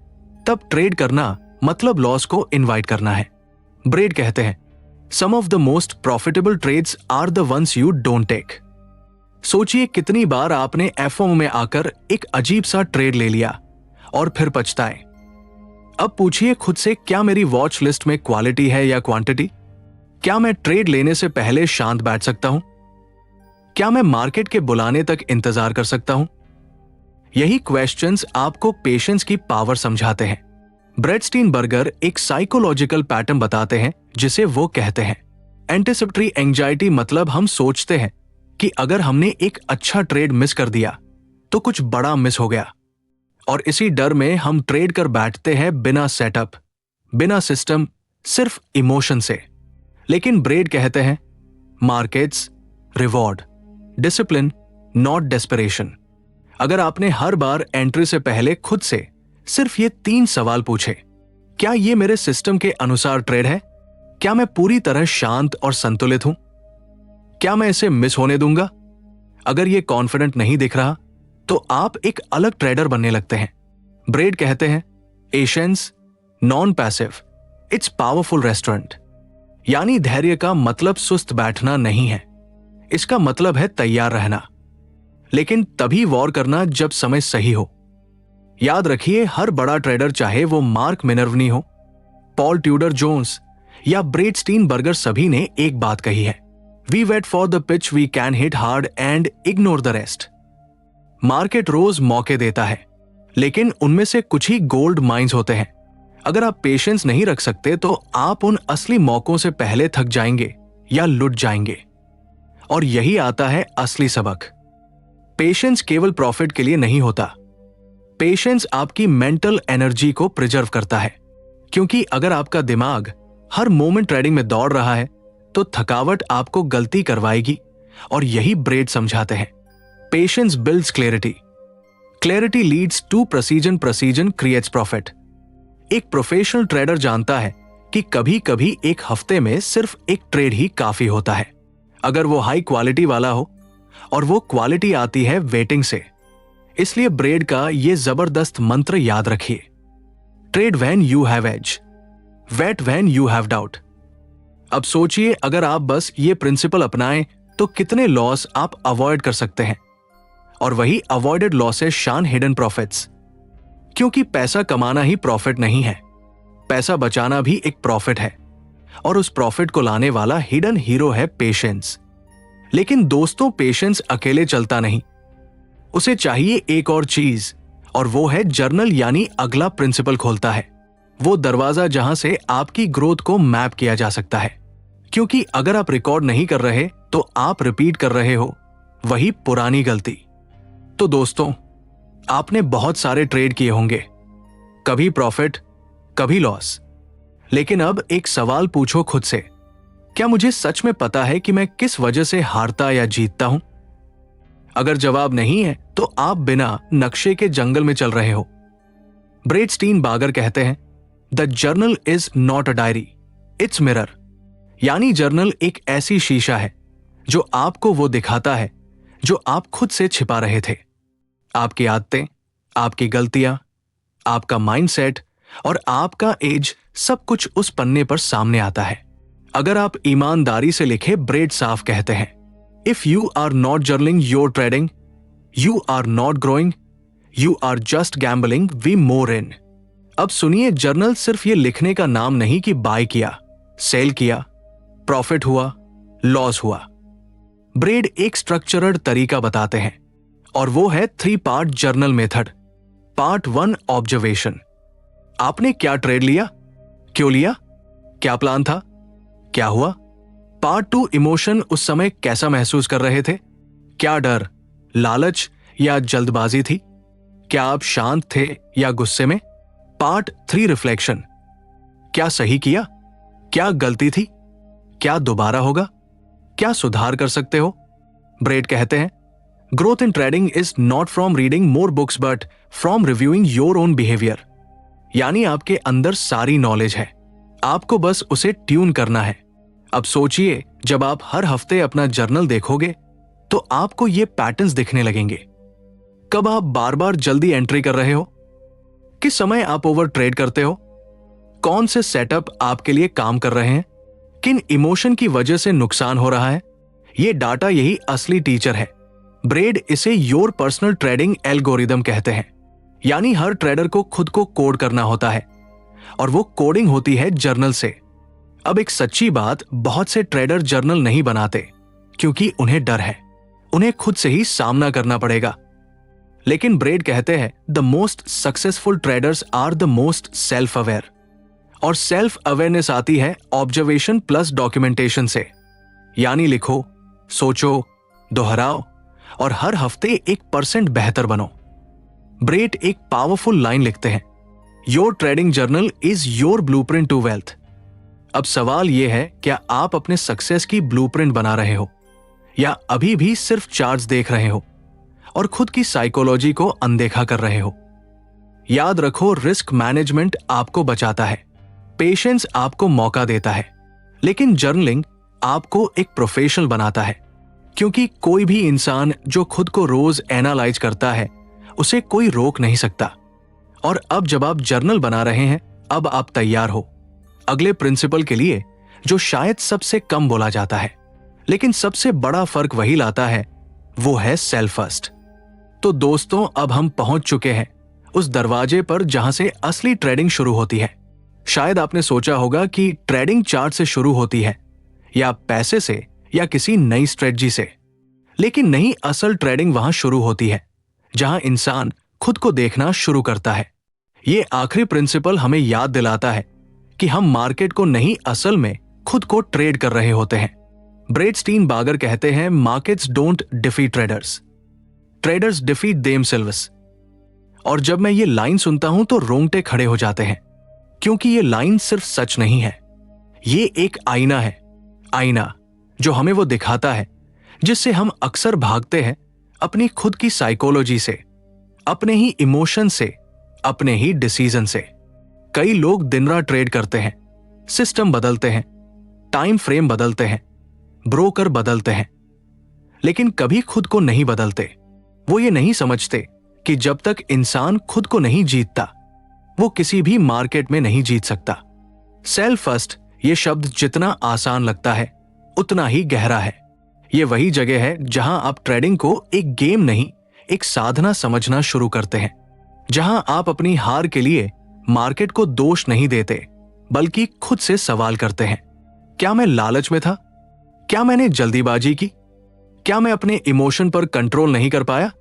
तब ट्रेड करना मतलब लॉस को इनवाइट करना है। ब्रेड कहते हैं, some of the most profitable trades are the ones you don't take. सोचिए कितनी बार आपने एफओमो में आकर एक अजीब सा ट्रेड ले लिया और फिर पछताए। अब पूछिए खुद से, क्या मेरी वॉच लिस्ट में क्वालिटी है या क्वांटिटी? क्या मैं ट्रेड लेने से पहले शांत बैठ सकता हूं? क्या मैं मार्केट के बुलाने तक इंतजार कर सकता हूं? यही क्वेश्चंस आपको पेशेंस की पावर समझाते हैं। ब्रेड स्टीनबर्गर एक साइकोलॉजिकल पैटर्न बताते हैं जिसे वो कहते हैं एंटिसिपेटरी एंजाइटी। मतलब हम सोचते हैं कि अगर हमने एक अच्छा ट्रेड मिस कर दिया तो कुछ बड़ा मिस हो गया, और इसी डर में हम ट्रेड कर बैठते हैं बिना सेटअप, बिना सिस्टम, सिर्फ इमोशन से। लेकिन ब्रेड कहते हैं, markets reward discipline, not desperation. अगर आपने हर बार एंट्री से पहले खुद से सिर्फ ये 3 सवाल पूछे, क्या ये मेरे सिस्टम के अनुसार ट्रेड है? क्या मैं पूरी तरह शांत और संतुलित हूं? क्या मैं इसे मिस होने दूंगा? अगर ये कॉन्फिडेंट नहीं दिख रहा तो आप एक अलग ट्रेडर बनने लगते हैं। ब्रेड कहते हैं, patience non passive, it's powerful restaurant. यानी धैर्य का मतलब सुस्त बैठना नहीं है, इसका मतलब है तैयार रहना, लेकिन तभी वॉर करना जब समय सही हो। याद रखिए, हर बड़ा ट्रेडर, चाहे वो मार्क मिनर्वनी हो, पॉल ट्यूडर जोन्स या ब्रेड स्टीनबर्गर, सभी ने एक बात कही है, we wait for the pitch we can hit hard and ignore the rest. Market रोज मौके देता है, लेकिन उनमें से कुछ ही गोल्ड माइंस होते हैं। अगर आप पेशेंस नहीं रख सकते तो आप उन असली मौकों से पहले थक जाएंगे या लुट जाएंगे। और यही आता है असली सबक। पेशेंस केवल प्रॉफिट के लिए नहीं होता, पेशेंस आपकी मेंटल एनर्जी को प्रिजर्व करता है। क्योंकि अगर आपका दिमाग हर मोमेंट ट्रेडिंग में दौड़ रहा है तो थकावट आपको गलती करवाएगी, और यही ब्रेड समझाते हैं, patience builds clarity, clarity leads to precision, precision creates profit. एक प्रोफेशनल ट्रेडर जानता है कि कभी कभी एक हफ्ते में सिर्फ एक ट्रेड ही काफी होता है, अगर वो हाई क्वालिटी वाला हो, और वो क्वालिटी आती है वेटिंग से। इसलिए ब्रेड का ये जबरदस्त मंत्र याद रखिए, trade when you have edge, wait when you have doubt. अब सोचिए, अगर आप बस ये प्रिंसिपल अपनाएं तो कितने लॉस आप अवॉइड कर सकते हैं। और वही अवॉइडेड लॉसेस शान हिडन प्रॉफिट्स। क्योंकि पैसा कमाना ही प्रॉफिट नहीं है, पैसा बचाना भी एक प्रॉफिट है, और उस प्रॉफिट को लाने वाला हिडन हीरो है पेशेंस। लेकिन दोस्तों, पेशेंस अकेले चलता नहीं, उसे चाहिए एक और चीज, और वो है जर्नल, यानी अगला प्रिंसिपल खोलता है, वो दरवाजा जहां से आपकी ग्रोथ को मैप किया जा सकता है। क्योंकि अगर आप रिकॉर्ड नहीं कर रहे तो आप रिपीट कर रहे हो वही पुरानी गलती। तो दोस्तों, आपने बहुत सारे ट्रेड किए होंगे, कभी प्रॉफिट, कभी लॉस। लेकिन अब एक सवाल पूछो खुद से, क्या मुझे सच में पता है कि मैं किस वजह से हारता या जीतता हूं? अगर जवाब नहीं है तो आप बिना नक्शे के जंगल में चल रहे हो। ब्रेड स्टीनबर्गर कहते हैं, the journal is not a diary, it's mirror. यानी जर्नल एक ऐसी शीशा है जो आपको वो दिखाता है जो आप खुद से छिपा रहे थे। आपकी आदतें, आपकी गलतियां, आपका माइंडसेट और आपका एज, सब कुछ उस पन्ने पर सामने आता है। अगर आप ईमानदारी से लिखे, ब्रेड साफ कहते हैं, if you are not journaling your trading, you are not growing, you are just gambling we more in. अब सुनिए, जर्नल सिर्फ ये लिखने का नाम नहीं कि बाय किया, सेल किया, प्रॉफिट हुआ, लॉस हुआ। ब्रेड एक स्ट्रक्चर्ड तरीका बताते हैं, और वो है 3 part journal method. Part 1, observation. आपने क्या ट्रेड लिया, क्यों लिया, क्या प्लान था, क्या हुआ। Part 2, emotion. उस समय कैसा महसूस कर रहे थे, क्या डर, लालच या जल्दबाजी थी, क्या आप शांत थे या गुस्से में। Part 3, reflection. क्या सही किया, क्या गलती थी, क्या दोबारा होगा, क्या सुधार कर सकते हो। ब्रेड कहते हैं, growth in trading is not from reading more books but from reviewing your own behaviour. यानी आपके अंदर सारी नॉलेज है, आपको बस उसे ट्यून करना है। अब सोचिए, जब आप हर हफ्ते अपना जर्नल देखोगे तो आपको ये पैटर्न्स दिखने लगेंगे। कब आप बार बार जल्दी एंट्री कर रहे हो, किस समय आप ओवर ट्रेड करते हो, कौन से सेटअप आपके लिए काम कर रहे हैं, किन इमोशन की वजह से नुकसान हो रहा है, ये डाटा यही असली टीचर है। ब्रेड इसे योर पर्सनल ट्रेडिंग एल्गोरिदम कहते हैं। यानी हर ट्रेडर को खुद को कोड करना होता है और वो कोडिंग होती है जर्नल से। अब एक सच्ची बात, बहुत से ट्रेडर जर्नल नहीं बनाते क्योंकि उन्हें डर है, उन्हें खुद से ही सामना करना पड़ेगा। लेकिन ब्रेड कहते हैं the most successful traders are the most self aware. और सेल्फ अवेयरनेस आती है ऑब्जर्वेशन प्लस डॉक्यूमेंटेशन से। यानी लिखो, सोचो, दोहराओ और हर हफ्ते 1% बेहतर बनो। ब्रेड एक पावरफुल लाइन लिखते हैं, your trading journal is your blueprint to wealth. अब सवाल यह है, क्या आप अपने सक्सेस की ब्लूप्रिंट बना रहे हो या अभी भी सिर्फ चार्ट्स देख रहे हो और खुद की साइकोलॉजी को अनदेखा कर रहे हो? याद रखो, रिस्क मैनेजमेंट आपको बचाता है, पेशेंस आपको मौका देता है, लेकिन जर्नलिंग आपको एक प्रोफेशनल बनाता है। क्योंकि कोई भी इंसान जो खुद को रोज एनालाइज करता है, उसे कोई रोक नहीं सकता। और अब जब आप जर्नल बना रहे हैं, अब आप तैयार हो अगले प्रिंसिपल के लिए, जो शायद सबसे कम बोला जाता है, लेकिन सबसे बड़ा फर्क वही लाता है, वो है सेल्फ फर्स्ट। तो दोस्तों, अब हम पहुंच चुके हैं उस दरवाजे पर जहां से असली ट्रेडिंग शुरू होती है। शायद आपने सोचा होगा कि ट्रेडिंग चार्ट से शुरू होती है, या पैसे से, या किसी नई स्ट्रेटजी से। लेकिन नहीं, असल ट्रेडिंग वहां शुरू होती है जहां इंसान खुद को देखना शुरू करता है। ये आखिरी प्रिंसिपल हमें याद दिलाता है कि हम मार्केट को नहीं, असल में खुद को ट्रेड कर रहे होते हैं। ब्रेड स्टीनबार्गर कहते हैं, markets don't defeat traders, traders defeat themselves. और जब मैं ये लाइन सुनता हूं तो रोंगटे खड़े हो जाते हैं, क्योंकि ये लाइन सिर्फ सच नहीं है, ये एक आईना है। आईना जो हमें वो दिखाता है जिससे हम अक्सर भागते हैं, अपनी खुद की साइकोलॉजी से, अपने ही इमोशन से, अपने ही डिसीजन से। कई लोग दिन रात ट्रेड करते हैं, सिस्टम बदलते हैं, टाइम फ्रेम बदलते हैं, ब्रोकर बदलते हैं, लेकिन कभी खुद को नहीं बदलते। वो ये नहीं समझते कि जब तक इंसान खुद को नहीं जीतता, वो किसी भी मार्केट में नहीं जीत सकता। सेल्फ फर्स्ट ये शब्द जितना आसान लगता है, उतना ही गहरा है। ये वही जगह है जहां आप ट्रेडिंग को एक गेम नहीं, एक साधना समझना शुरू करते हैं, जहां आप अपनी हार के लिए मार्केट को दोष नहीं देते, बल्कि खुद से सवाल करते हैं, क्या मैं लालच में था? क्या मैंने जल्दीबाजी की? क्या मैं अपने इमोशन पर कंट्रोल नहीं कर पाया?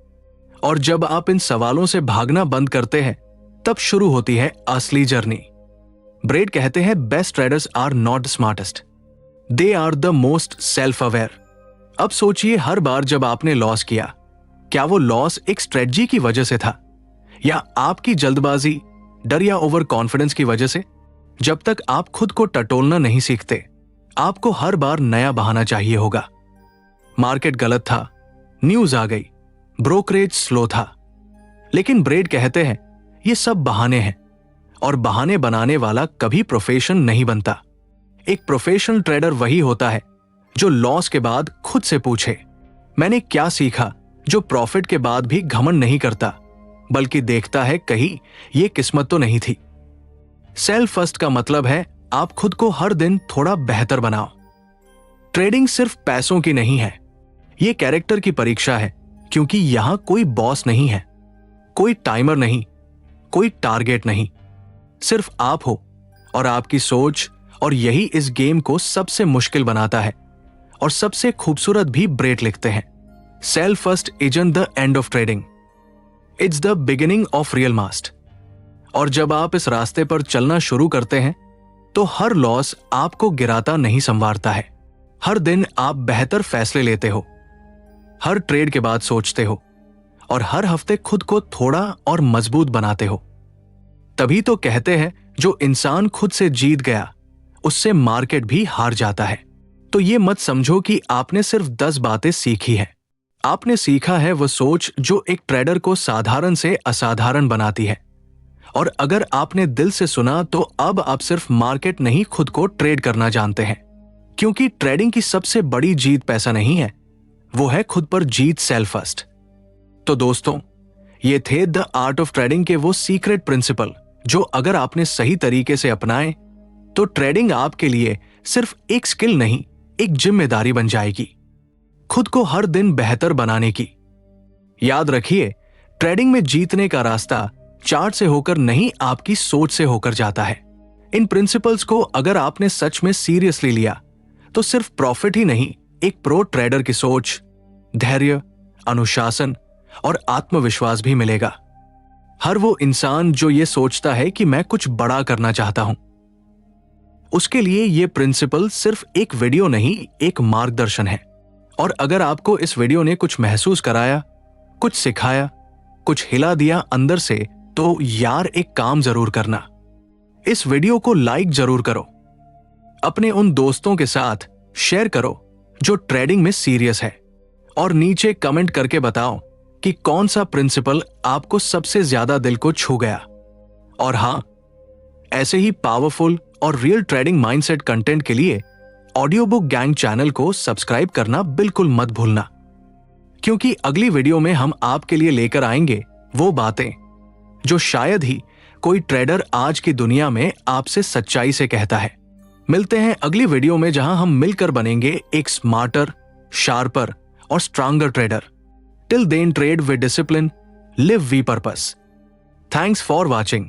और जब आप इन सवालों से भागना बंद करते हैं, तब शुरू होती है असली जर्नी। ब्रेड कहते हैं, best traders are not smartest, they are the most self aware. अब सोचिए, हर बार जब आपने लॉस किया, क्या वो लॉस एक स्ट्रेटजी की वजह से था या आपकी जल्दबाजी, डर या ओवर कॉन्फिडेंस की वजह से? जब तक आप खुद को टटोलना नहीं सीखते, आपको हर बार नया बहाना चाहिए होगा। मार्केट गलत था, न्यूज आ गई, ब्रोकरेज स्लो था। लेकिन ब्रेड कहते हैं, ये सब बहाने हैं और बहाने बनाने वाला कभी प्रोफेशन नहीं बनता। एक प्रोफेशनल ट्रेडर वही होता है जो लॉस के बाद खुद से पूछे, मैंने क्या सीखा, जो प्रॉफिट के बाद भी घमंड नहीं करता, बल्कि देखता है कहीं ये किस्मत तो नहीं थी। सेल्फ फर्स्ट का मतलब है आप खुद को हर दिन थोड़ा बेहतर बनाओ। ट्रेडिंग सिर्फ पैसों की नहीं है, ये कैरेक्टर की परीक्षा है, क्योंकि यहां कोई बॉस नहीं है, कोई टाइमर नहीं, कोई टारगेट नहीं, सिर्फ आप हो और आपकी सोच। और यही इस गेम को सबसे मुश्किल बनाता है और सबसे खूबसूरत भी। ब्रेड लिखते हैं, self first isn't the end of trading, it's the beginning of real mast. और जब आप इस रास्ते पर चलना शुरू करते हैं, तो हर लॉस आपको गिराता नहीं, संवारता है। हर दिन आप बेहतर फैसले लेते हो, हर ट्रेड के बाद सोचते हो और हर हफ्ते खुद को थोड़ा और मजबूत बनाते हो। तभी तो कहते हैं, जो इंसान खुद से जीत गया, उससे मार्केट भी हार जाता है। तो ये मत समझो कि आपने सिर्फ 10 बातें सीखी हैं। आपने सीखा है वो सोच जो एक ट्रेडर को साधारण से असाधारण बनाती है। और अगर आपने दिल से सुना, तो अब आप सिर्फ मार्केट नहीं, खुद को ट्रेड करना जानते हैं। क्योंकि ट्रेडिंग की सबसे बड़ी जीत पैसा नहीं है, वो है खुद पर जीत, सेल्फ फर्स्ट। तो दोस्तों, ये थे द आर्ट ऑफ ट्रेडिंग के वो सीक्रेट प्रिंसिपल जो अगर आपने सही तरीके से अपनाए तो ट्रेडिंग आपके लिए सिर्फ एक स्किल नहीं, एक जिम्मेदारी बन जाएगी, खुद को हर दिन बेहतर बनाने की। याद रखिए, ट्रेडिंग में जीतने का रास्ता चार्ट से होकर नहीं, आपकी सोच से होकर जाता है। इन प्रिंसिपल्स को अगर आपने सच में सीरियसली लिया तो सिर्फ प्रॉफिट ही नहीं, एक प्रो ट्रेडर की सोच, धैर्य, अनुशासन और आत्मविश्वास भी मिलेगा। हर वो इंसान जो ये सोचता है कि मैं कुछ बड़ा करना चाहता हूं, उसके लिए ये प्रिंसिपल सिर्फ एक वीडियो नहीं, एक मार्गदर्शन है। और अगर आपको इस वीडियो ने कुछ महसूस कराया, कुछ सिखाया, कुछ हिला दिया अंदर से, तो यार एक काम जरूर करना, इस वीडियो को लाइक जरूर करो, अपने उन दोस्तों के साथ शेयर करो जो ट्रेडिंग में सीरियस है, और नीचे कमेंट करके बताओ कि कौन सा प्रिंसिपल आपको सबसे ज्यादा दिल को छू गया। और हां, ऐसे ही पावरफुल और रियल ट्रेडिंग माइंडसेट कंटेंट के लिए ऑडियो बुक गैंग चैनल को सब्सक्राइब करना बिल्कुल मत भूलना, क्योंकि अगली वीडियो में हम आपके लिए लेकर आएंगे वो बातें जो शायद ही कोई ट्रेडर आज की दुनिया में आपसे सच्चाई से कहता है। मिलते हैं अगली वीडियो में, जहां हम मिलकर बनेंगे एक स्मार्टर, शार्पर और stronger trader. Till then, trade with discipline, live we purpose. Thanks for watching.